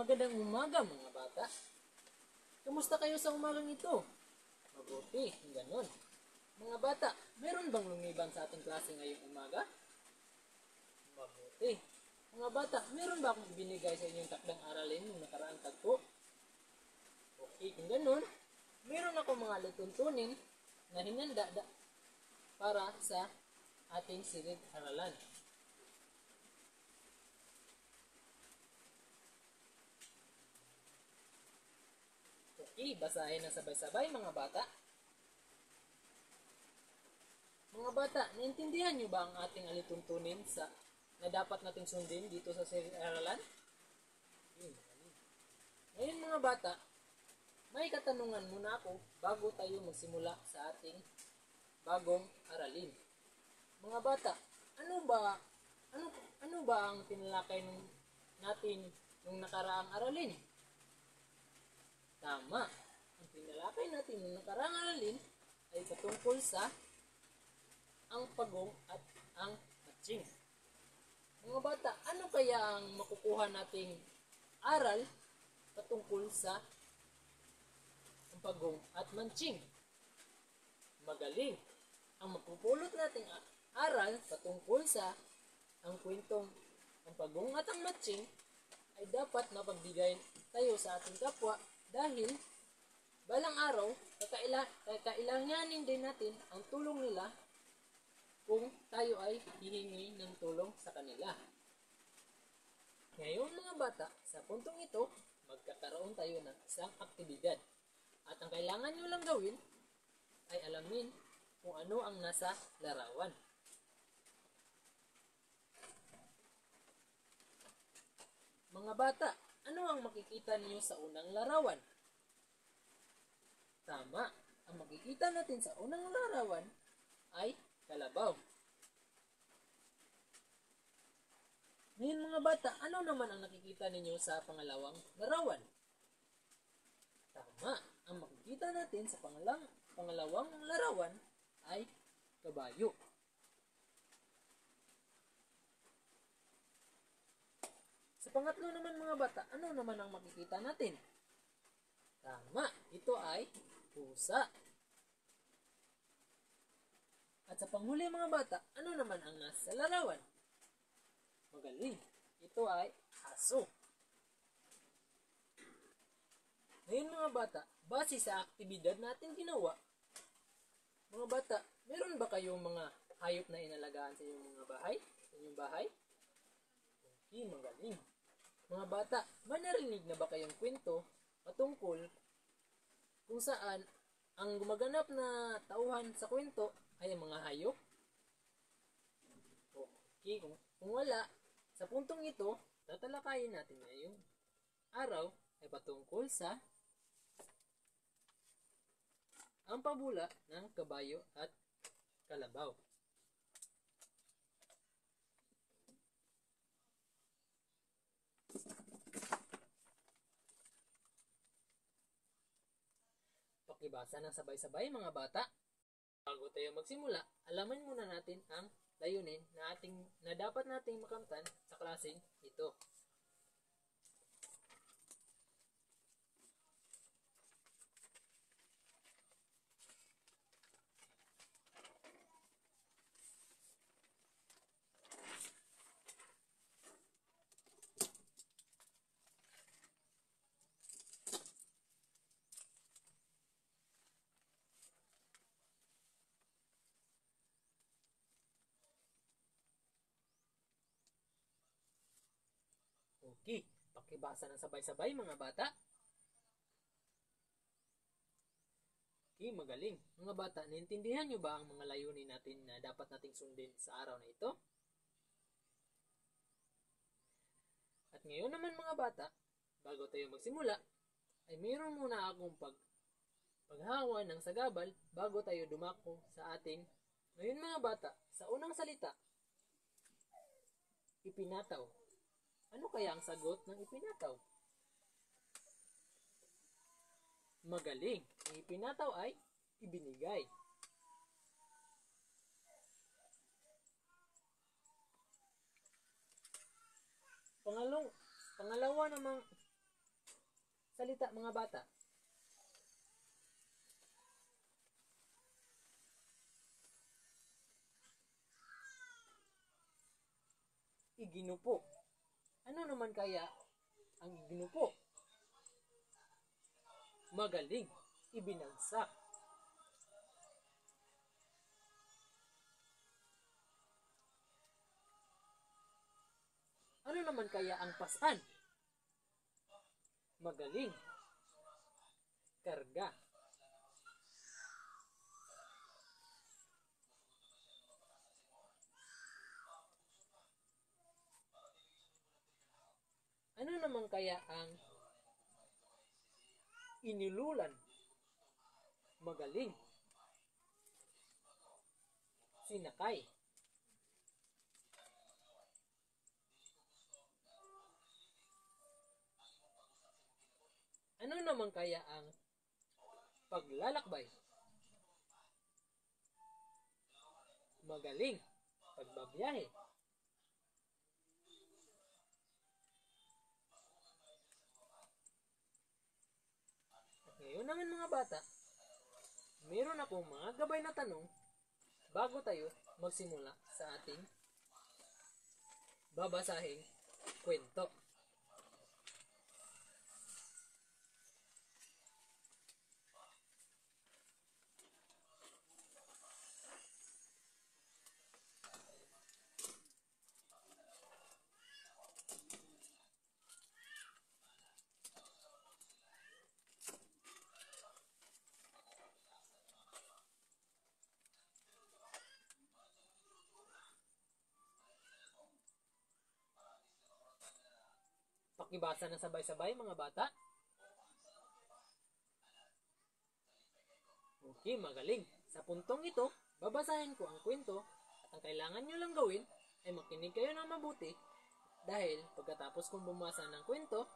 Magandang umaga mga bata. Kamusta kayo sa umagang ito? Mabuti, ganon. Mga bata, meron bang lumiban sa ating klase ngayong umaga? Mabuti. Mga bata, meron ba akong ibinigay sa inyong takdang aralin nung nakaraang tagpo? Okay, kung ganon, meron ako mga lituntunin na hinanda para sa ating silid-aralan. Okay, basahin na sabay-sabay mga bata. Mga bata, naintindihan nyo ba ang ating alituntunin na dapat nating sundin dito sa silid-aralan? Ngayon mga bata, may katanungan muna ako bago tayo magsimula sa ating bagong aralin. Mga bata, ano ba ang tinalakay natin nung nakaraang aralin? Tama. Ang tinalakay natin nung nakaraang aralin ay patungkol sa ang pagong at ang matching. Mga bata, ano kaya ang makukuha nating aral patungkol sa ang pagong at matching? Magaling. Ang mapupulot nating aral patungkol sa ang kwentong ang pagong at ang matching ay dapat mapagbigay tayo sa ating kapwa dahil balang araw kakailanganin din natin ang tulong nila kung tayo ay hihingi ng tulong sa kanila. Ngayon mga bata, sa puntong ito, magkakaroon tayo ng isang aktibidad. At ang kailangan nyo lang gawin ay alamin kung ano ang nasa larawan. Mga bata, ano ang makikita niyo sa unang larawan? Tama, ang makikita natin sa unang larawan ay kalabaw. Ngayon mga bata, ano naman ang nakikita ninyo sa pangalawang larawan? Tama, ang makikita natin sa pangalawang larawan ay kabayo. Sa pangatlo naman mga bata, ano naman ang makikita natin? Tama, ito ay pusa. At sa panghuli mga bata, ano naman ang nasa larawan? Magaling, ito ay aso. Ngayon mga bata, base sa aktibidad natin ginawa, mga bata, meron ba kayong mga hayop na inalagaan sa inyong mga bahay? Sa inyong bahay? Okay, magaling. Mga bata, may narinig na ba kayong kwento patungkol kung saan ang gumaganap na tauhan sa kwento ay ang mga hayop? Okay, kung wala, sa puntong ito, tatalakayin natin ngayong araw ay patungkol sa ang pabula ng kabayo at kalabaw. Pakibasa ng sabay-sabay mga bata. Bago tayo magsimula, alaman muna natin ang layunin na dapat nating makamtan sa klaseng ito. Okay, pakibasa ng sabay-sabay mga bata. Okay, magaling. Mga bata, naintindihan nyo ba ang mga layunin natin na dapat nating sundin sa araw na ito? At ngayon naman mga bata, bago tayo magsimula, ay mayroon muna akong paghawa ng sagabal bago tayo dumako sa ating ngayon mga bata, sa unang salita, ipinataw. Ano kaya ang sagot ng ipinataw? Magaling. Ang ipinataw ay ibinigay. Pangalawa namang salita mga bata. Iginupo. Ano naman kaya ang iginupo? Magaling. Ibinagsak. Ano naman kaya ang pasan? Magaling. Karga. Ano naman kaya ang inululan? Magaling. Sinakay. Ano naman kaya ang paglalakbay? Magaling. Pagbabiyahe. At ngayon naman mga bata, meron akong mga gabay na tanong bago tayo magsimula sa ating babasahing kwento. Pakibasa na sabay-sabay mga bata. Okay, magaling. Sa puntong ito, babasahin ko ang kwento at ang kailangan nyo lang gawin ay makinig kayo ng mabuti dahil pagkatapos kong bumasa ng kwento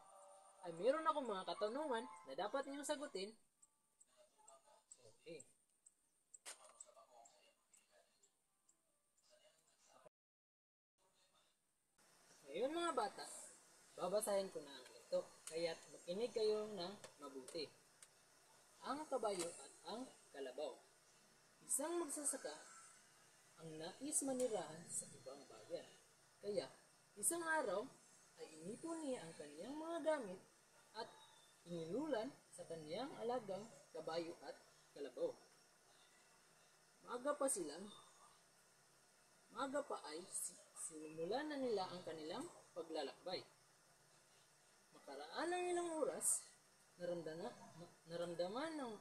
ay meron akong mga katanungan na dapat niyo sagutin. Okay. Ngayon mga bata, babasahin ko na ang ito, kaya't makinig kayo ng mabuti. Ang kabayo at ang kalabaw. Isang magsasaka ang nais manirahan sa ibang bayan. Kaya, isang araw ay inipon niya ang kaniyang mga gamit at inilulan sa kaniyang alagang kabayo at kalabaw. Maaga pa ay sinimulan na nila ang kanilang paglalakbay. Makaraan ng ilang oras, naramdaman ng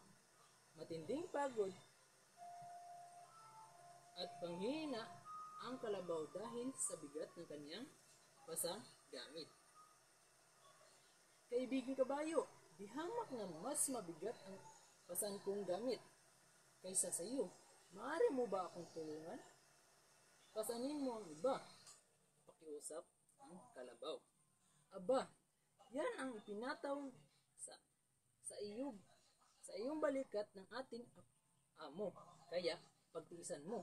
matinding pagod at panghihina ang kalabaw dahil sa bigat ng kanyang basang gamit. Kaibigang kabayo, di hamak na mas mabigat ang basan kong gamit kaysa sa iyo. Maaari mo ba akong tulungan? Pasanin mo ang iba. Pakiusap ang kalabaw. Aba, yan ang ipinataw sa iyong balikat ng ating amo. Kaya, pagtiisan mo.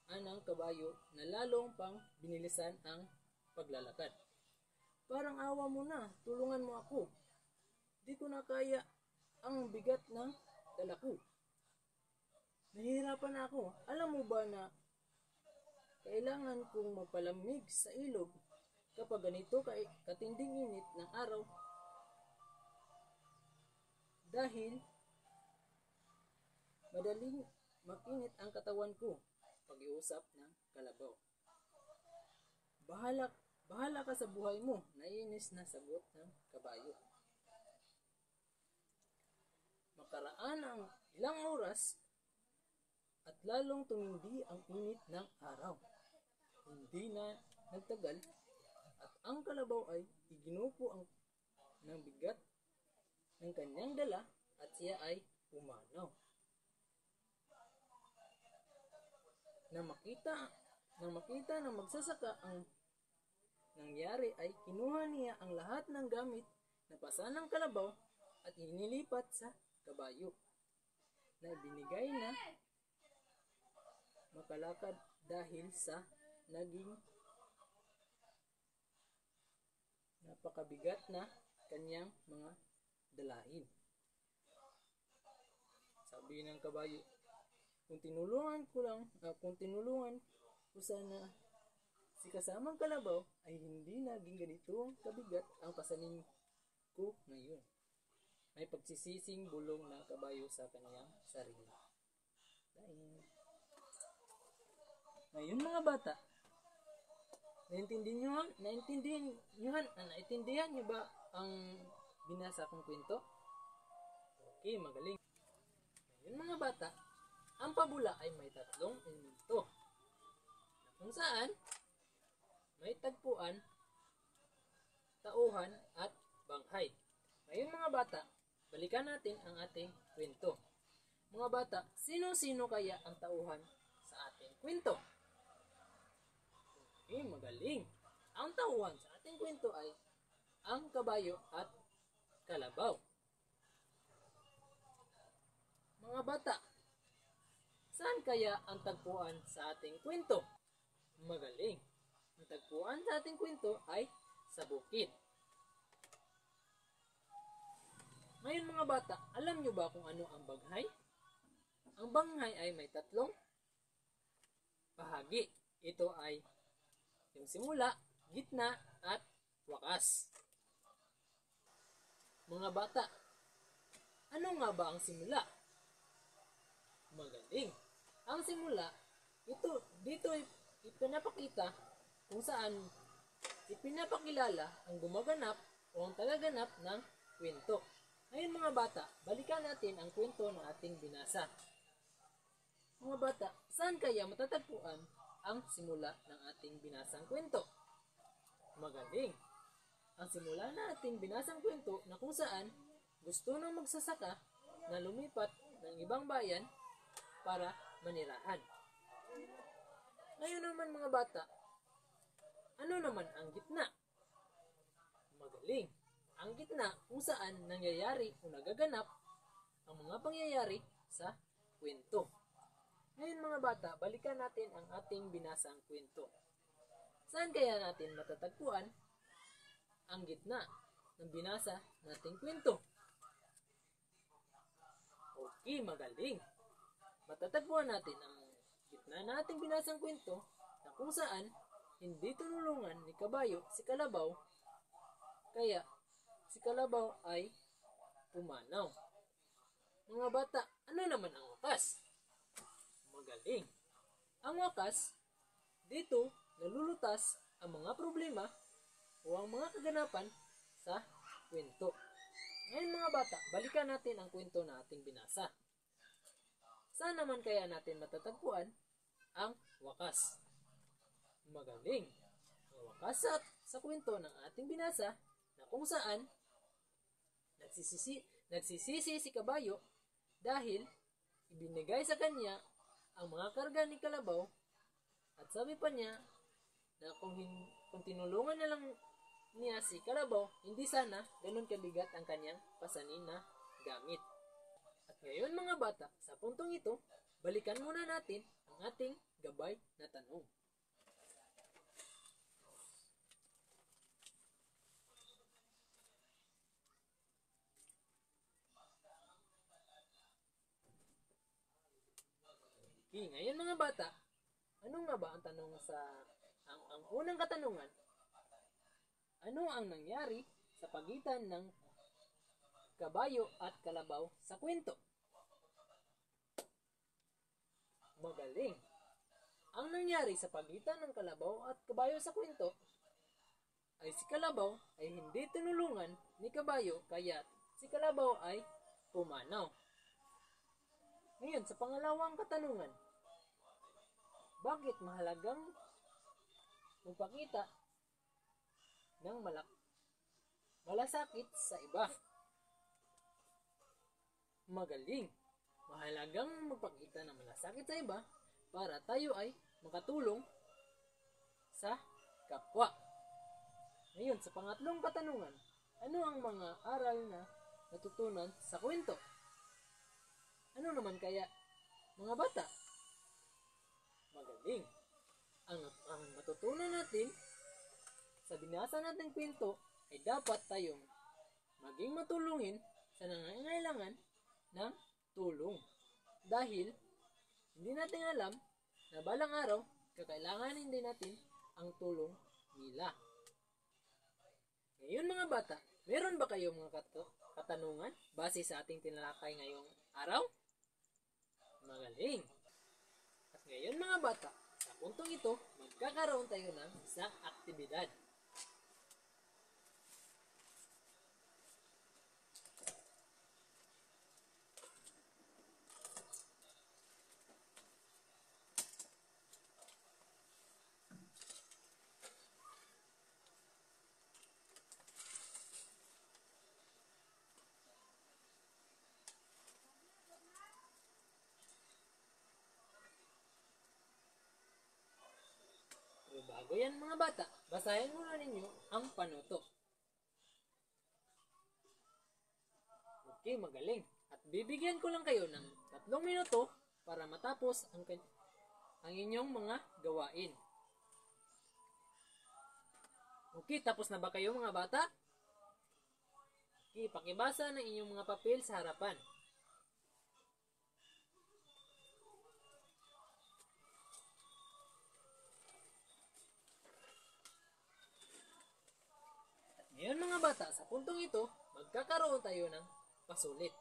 Anang kabayo na lalong pang binilisan ang paglalakad. Parang awa mo na, tulungan mo ako. Di ko na kaya ang bigat ng dala ko. Nahihirapan ako. Alam mo ba na kailangan kong magpalamig sa ilog kapag ganito katinding init ng araw? Dahil madaling makinit ang katawan ko. Pag-iusap ng kalabaw. Bahala ka sa buhay mo, naiinis na sagot ng kabayo. Makaraan ang ilang oras at lalong tumindi ang init ng araw. Hindi na nagtagal at ang kalabaw ay iginupo ng bigat ng kanyang dala at siya ay pumanaw. Nang makita ng magsasaka ang nangyari ay kinuha niya ang lahat ng gamit na pasa ng kalabaw at inilipat sa kabayo na ibinigay na makalakad dahil sa naging napakabigat na kanyang mga dalahin. Sabi ng kabayo, kung tinulungan ko sana si kasamang kalabaw ay hindi naging ganito kabigat ang pasanin ko ngayon. May pagsisising bulong ng kabayo sa kanyang sarili. Dahil ngayon mga bata, naintindihan niyo ba ang binasa kong kwento? Okay, magaling. Ngayon mga bata, ang pabula ay may 3 elemento na kung saan may tagpuan, tauhan, at banghay. Ngayon mga bata, balikan natin ang ating kwento. Mga bata, sino-sino kaya ang tauhan sa ating kwento? Okay, magaling. Ang tauhan sa ating kwento ay ang kabayo at kalabaw. Mga bata, saan kaya ang tagpuan sa ating kwento? Magaling. Ang tagpuan sa ating kwento ay sa bukid. Ngayon mga bata, alam nyo ba kung ano ang banghay? Ang banghay ay may 3 bahagi. Ito ay yung simula, gitna, at wakas. Mga bata, ano nga ba ang simula? Magaling. Ang simula, dito ipinapakita kung saan ipinapakilala ang gumaganap o ang tagaganap ng kwento. Ngayon mga bata, balikan natin ang kwento na ating binasa. Mga bata, saan kaya matatagpuan ang simula ng ating binasang kwento? Magaling. Ang simula na ating binasang kwento na kung saan gusto ng magsasaka na lumipat ng ibang bayan para manirahan. Ngayon naman mga bata, ano naman ang gitna? Magaling. Ang gitna kung saan nangyayari o nagaganap ang mga pangyayari sa kwento. Ngayon mga bata, balikan natin ang ating binasang kwento. Saan kaya natin matatagpuan ang gitna ng binasa nating kwento? Okay, magaling. Matatagpuan natin ang gitna na ating binasang kwento na kung saan hindi tinulungan ni kabayo si kalabaw, kaya si kalabaw ay pumanaw. Mga bata, ano naman ang wakas? Magaling. Ang wakas, dito nalulutas ang mga problema o ang mga kaganapan sa kwento. Ngayon mga bata, balikan natin ang kwento na ating binasa. Saan naman kaya natin matatagpuan ang wakas? Magaling. Ang wakas sa kwento ng ating binasa na kung saan nagsisisi si kabayo dahil ibinigay sa kanya ang mga karga ni kalabaw at sabi pa niya na kung tinulungan na lang niya si kalabaw, hindi sana ganun kabigat ang kanyang pasanin na gamit. At ngayon mga bata, sa puntong ito, balikan muna natin ang ating gabay na tanong. Okay, ngayon mga bata, ano nga ba ang tanong ang unang katanungan? Ano ang nangyari sa pagitan ng kabayo at kalabaw sa kwento? Magaling. Ang nangyari sa pagitan ng kalabaw at kabayo sa kwento ay si kalabaw ay hindi tinulungan ni kabayo kaya si kalabaw ay pumanaw. Ngayon, sa pangalawang katanungan, bakit mahalagang magpakita ng malasakit sa iba? Magaling. Mahalagang magpakita ng malasakit sa iba para tayo ay makatulong sa kapwa. Ngayon, sa pangatlong katanungan, ano ang mga aral na natutunan sa kwento? Ano naman kaya, mga bata? Magaling. Ang matutunan natin sa binasa nating kwento ay dapat tayong maging matulungin sa nangangailangan ng tulong. Dahil hindi natin alam na balang araw kakailanganin din natin ang tulong nila. Ngayon mga bata, meron ba kayong mga katanungan base sa ating tinalakay ngayong araw? Magaling! At ngayon mga bata, sa puntong ito, magkakaroon tayo ng isang aktibidad. Pero bago yan mga bata, basahin muna ninyo ang panuto. Okay, magaling. At bibigyan ko lang kayo ng 3 minuto para matapos ang inyong mga gawain. Okay, tapos na ba kayo mga bata? Okay, pakibasa ng inyong mga papel sa harapan. Ngayon mga bata, sa puntong ito, magkakaroon tayo ng pasulit.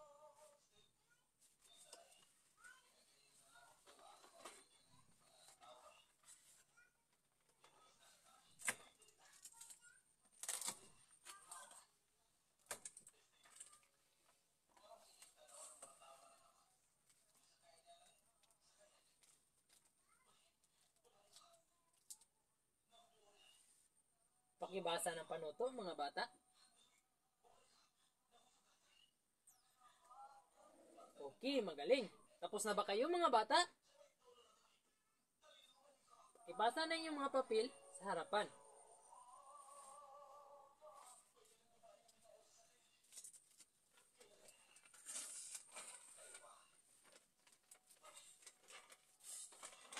Pakibasa ng panuto mga bata. Okay, magaling. Tapos na ba kayo mga bata? Ibasa na yung mga papel sa harapan.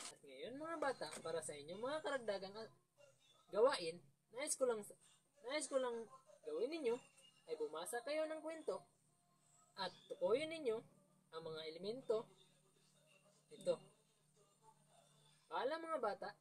At ngayon mga bata, para sa inyong mga karagdagang gawain, nais ko lang gawin ninyo ay bumasa kayo ng kwento at tukuyin ninyo ang mga elemento nito. Paalam mga bata.